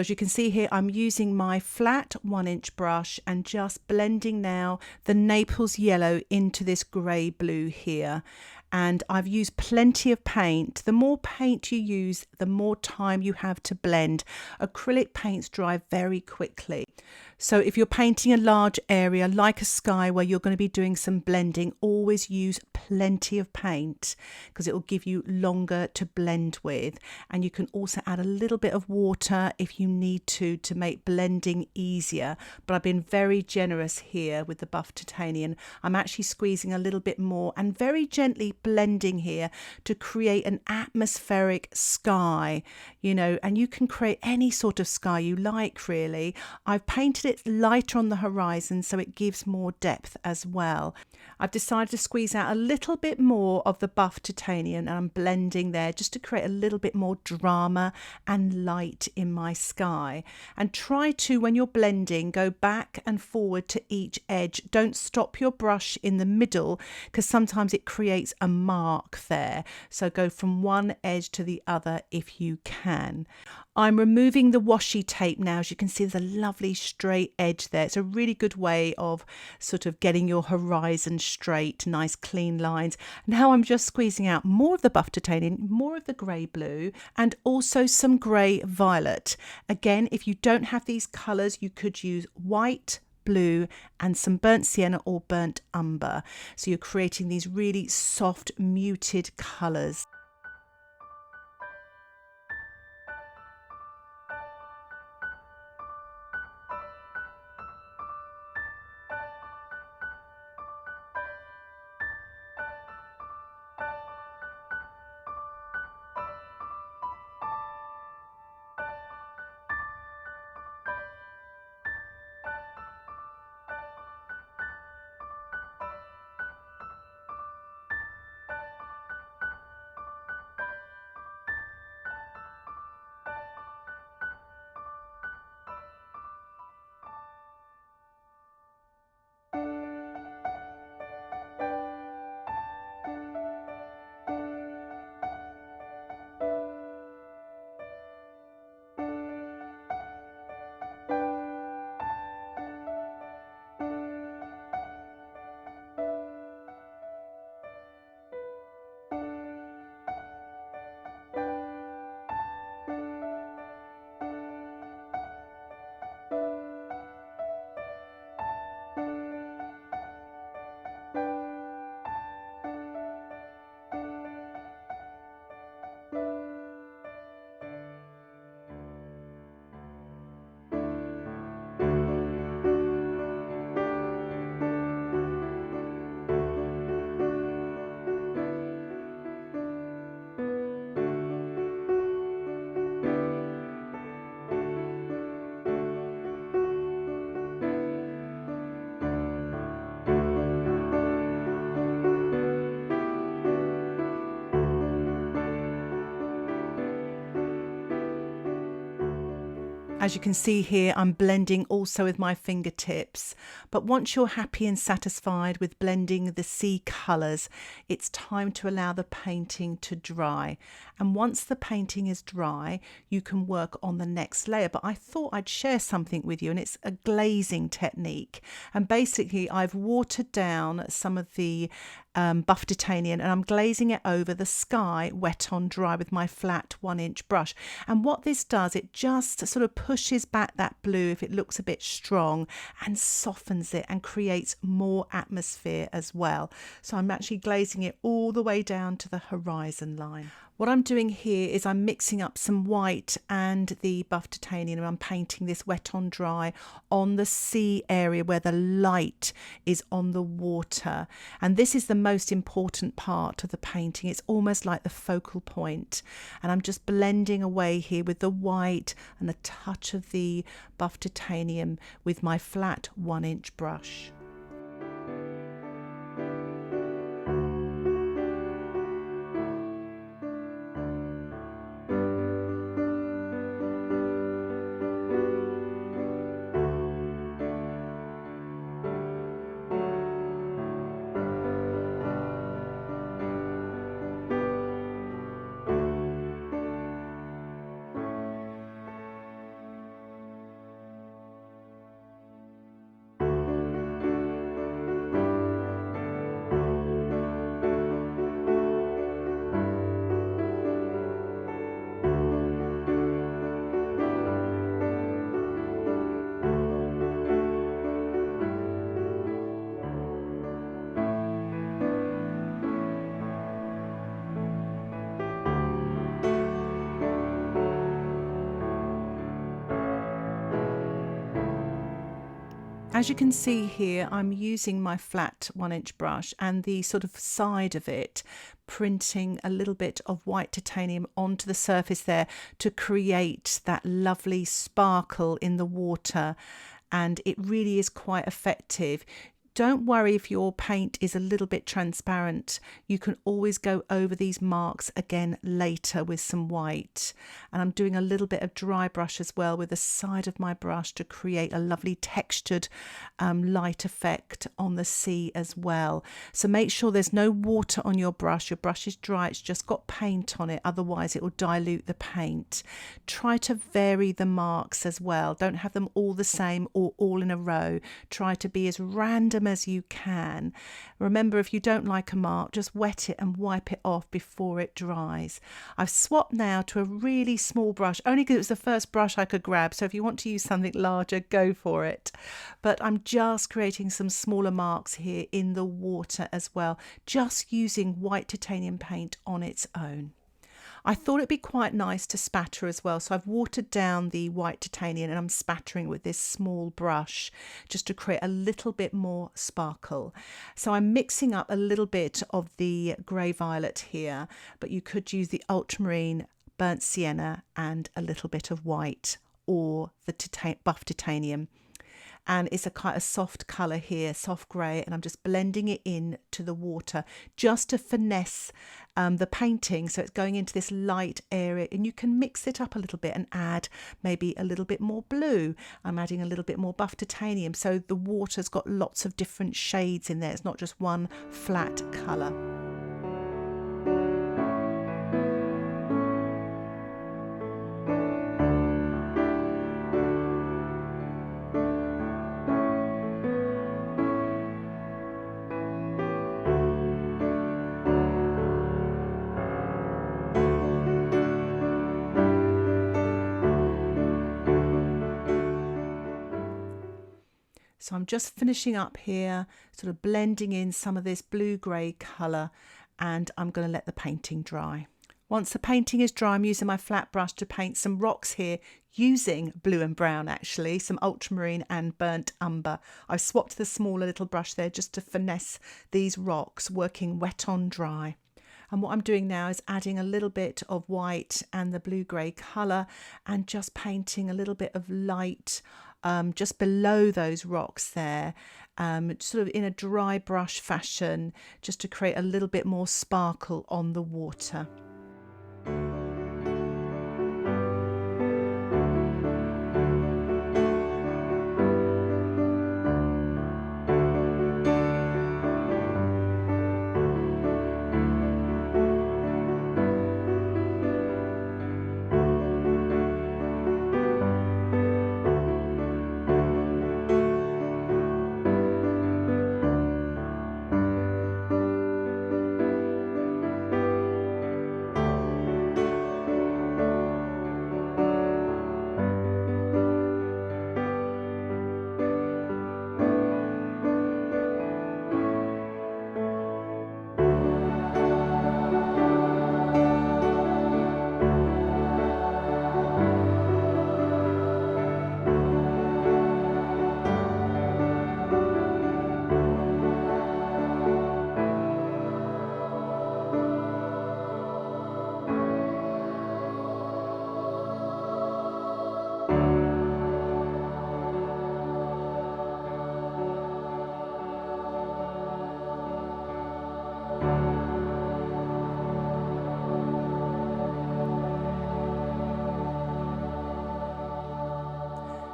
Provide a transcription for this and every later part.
As you can see here, I'm using my flat 1-inch brush and just blending now the Naples yellow into this grey blue here. And I've used plenty of paint. The more paint you use, the more time you have to blend. Acrylic paints dry very quickly. So if you're painting a large area like a sky where you're going to be doing some blending, always use plenty of paint because it will give you longer to blend with. And you can also add a little bit of water if you need to make blending easier. But I've been very generous here with the buff titanium. I'm actually squeezing a little bit more and very gently blending here to create an atmospheric sky, you know, and you can create any sort of sky you like really. I've painted it lighter on the horizon so it gives more depth as well. I've decided to squeeze out a little bit more of the buff titanium and I'm blending there just to create a little bit more drama and light in my sky. And try to, when you're blending, go back and forward to each edge. Don't stop your brush in the middle because sometimes it creates a mark there. So go from one edge to the other if you can. I'm removing the washi tape now. As you can see, there's a lovely straight edge there. It's a really good way of sort of getting your horizon straight, nice clean lines. Now I'm just squeezing out more of the buff titanium, more of the grey blue, and also some grey violet. Again, if you don't have these colours, you could use white, blue and some burnt sienna or burnt umber. So you're creating these really soft, muted colours. As you can see here, I'm blending also with my fingertips. But once you're happy and satisfied with blending the sea colours, it's time to allow the painting to dry. And once the painting is dry, you can work on the next layer. But I thought I'd share something with you, and it's a glazing technique. And basically, I've watered down some of the buff titanium and I'm glazing it over the sky wet on dry with my flat 1-inch brush. And what this does, it just sort of pushes back that blue if it looks a bit strong and softens it and creates more atmosphere as well. So I'm actually glazing it all the way down to the horizon line. What I'm doing here is I'm mixing up some white and the buff titanium and I'm painting this wet on dry on the sea area where the light is on the water. And this is the most important part of the painting. It's almost like the focal point. And I'm just blending away here with the white and a touch of the buff titanium with my flat 1-inch brush. As you can see here, I'm using my flat 1-inch brush and the sort of side of it, printing a little bit of white titanium onto the surface there to create that lovely sparkle in the water, and it really is quite effective. Don't worry if your paint is a little bit transparent. You can always go over these marks again later with some white. And I'm doing a little bit of dry brush as well with the side of my brush to create a lovely textured light effect on the sea as well. So make sure there's no water on your brush. Your brush is dry, it's just got paint on it, otherwise it will dilute the paint. Try to vary the marks as well. Don't have them all the same or all in a row. Try to be as random as you can. Remember, if you don't like a mark, just wet it and wipe it off before it dries. I've swapped now to a really small brush, only because it was the first brush I could grab, so if you want to use something larger, go for it. But I'm just creating some smaller marks here in the water as well, just using white titanium paint on its own. I thought it'd be quite nice to spatter as well, so I've watered down the white titanium and I'm spattering with this small brush just to create a little bit more sparkle. So I'm mixing up a little bit of the grey violet here, but you could use the ultramarine, burnt sienna and a little bit of white, or the buff titanium. And it's quite a soft colour here, soft grey, and I'm just blending it in to the water just to finesse the painting, so it's going into this light area, and you can mix it up a little bit and add maybe a little bit more blue. I'm adding a little bit more buff titanium, so the water's got lots of different shades in there. It's not just one flat colour. So I'm just finishing up here, sort of blending in some of this blue-grey colour, and I'm going to let the painting dry. Once the painting is dry, I'm using my flat brush to paint some rocks here, using blue and brown actually, some ultramarine and burnt umber. I've swapped the smaller little brush there just to finesse these rocks, working wet on dry. And what I'm doing now is adding a little bit of white and the blue-grey colour, and just painting a little bit of light just below those rocks there, sort of in a dry brush fashion, just to create a little bit more sparkle on the water.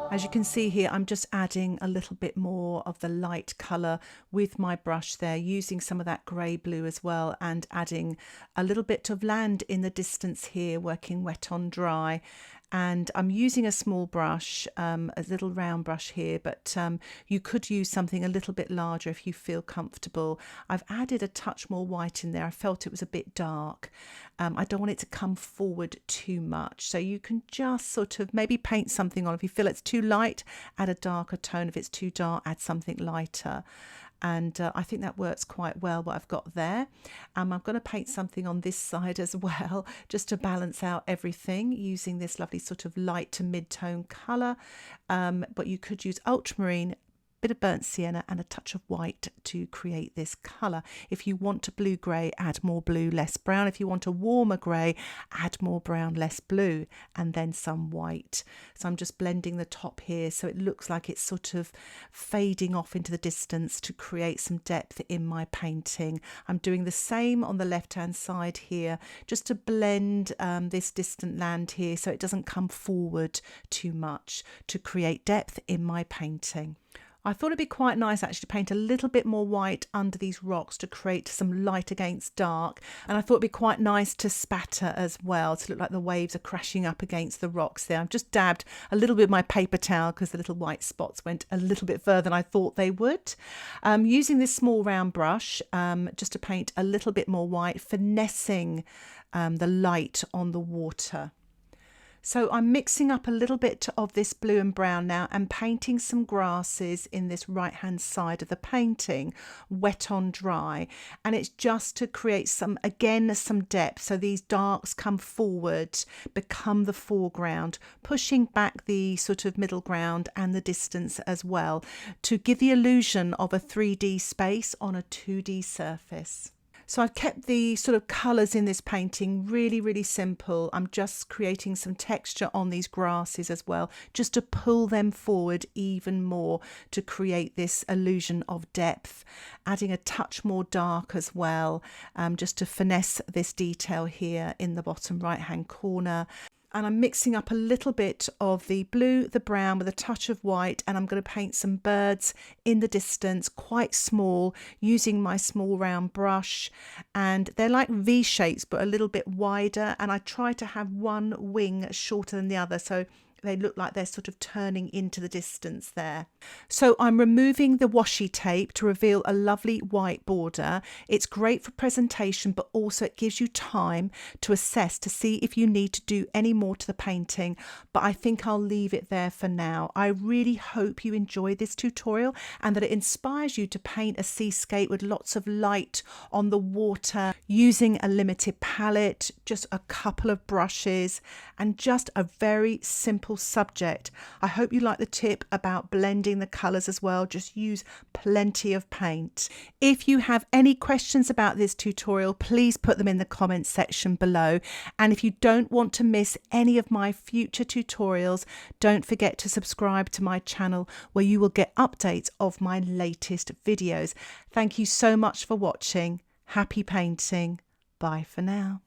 As you can see here, I'm just adding a little bit more of the light colour with my brush there, using some of that grey blue as well, and adding a little bit of land in the distance here, working wet on dry. And I'm using a small brush, a little round brush here, but you could use something a little bit larger if you feel comfortable. I've added a touch more white in there. I felt it was a bit dark. I don't want it to come forward too much. So you can just sort of maybe paint something on. If you feel it's too light, add a darker tone. If it's too dark, add something lighter. And I think that works quite well, what I've got there. I'm going to paint something on this side as well, just to balance out everything, using this lovely sort of light to mid-tone colour. But you could use ultramarine, bit of burnt sienna and a touch of white to create this colour. If you want a blue grey, add more blue, less brown. If you want a warmer grey, add more brown, less blue, and then some white. So I'm just blending the top here so it looks like it's sort of fading off into the distance to create some depth in my painting. I'm doing the same on the left hand side here, just to blend this distant land here so it doesn't come forward too much, to create depth in my painting. I thought it'd be quite nice actually to paint a little bit more white under these rocks to create some light against dark, and I thought it'd be quite nice to spatter as well to look like the waves are crashing up against the rocks there. I've just dabbed a little bit of my paper towel because the little white spots went a little bit further than I thought they would. Using this small round brush just to paint a little bit more white, finessing the light on the water. So I'm mixing up a little bit of this blue and brown now and painting some grasses in this right hand side of the painting, wet on dry, and it's just to create some depth, so these darks come forward, become the foreground, pushing back the sort of middle ground and the distance as well, to give the illusion of a 3D space on a 2D surface. So I've kept the sort of colours in this painting really, really simple. I'm just creating some texture on these grasses as well, just to pull them forward even more to create this illusion of depth. Adding a touch more dark as well, just to finesse this detail here in the bottom right hand corner. And I'm mixing up a little bit of the blue, the brown with a touch of white, and I'm going to paint some birds in the distance, quite small, using my small round brush. And they're like V shapes but a little bit wider, and I try to have one wing shorter than the other so they look like they're sort of turning into the distance there. So I'm removing the washi tape to reveal a lovely white border. It's great for presentation, but also it gives you time to assess to see if you need to do any more to the painting, but I think I'll leave it there for now. I really hope you enjoyed this tutorial and that it inspires you to paint a seascape with lots of light on the water, using a limited palette, just a couple of brushes, and just a very simple subject. I hope you like the tip about blending the colours as well. Just use plenty of paint. If you have any questions about this tutorial, please put them in the comments section below. And if you don't want to miss any of my future tutorials, don't forget to subscribe to my channel where you will get updates of my latest videos. Thank you so much for watching. Happy painting. Bye for now.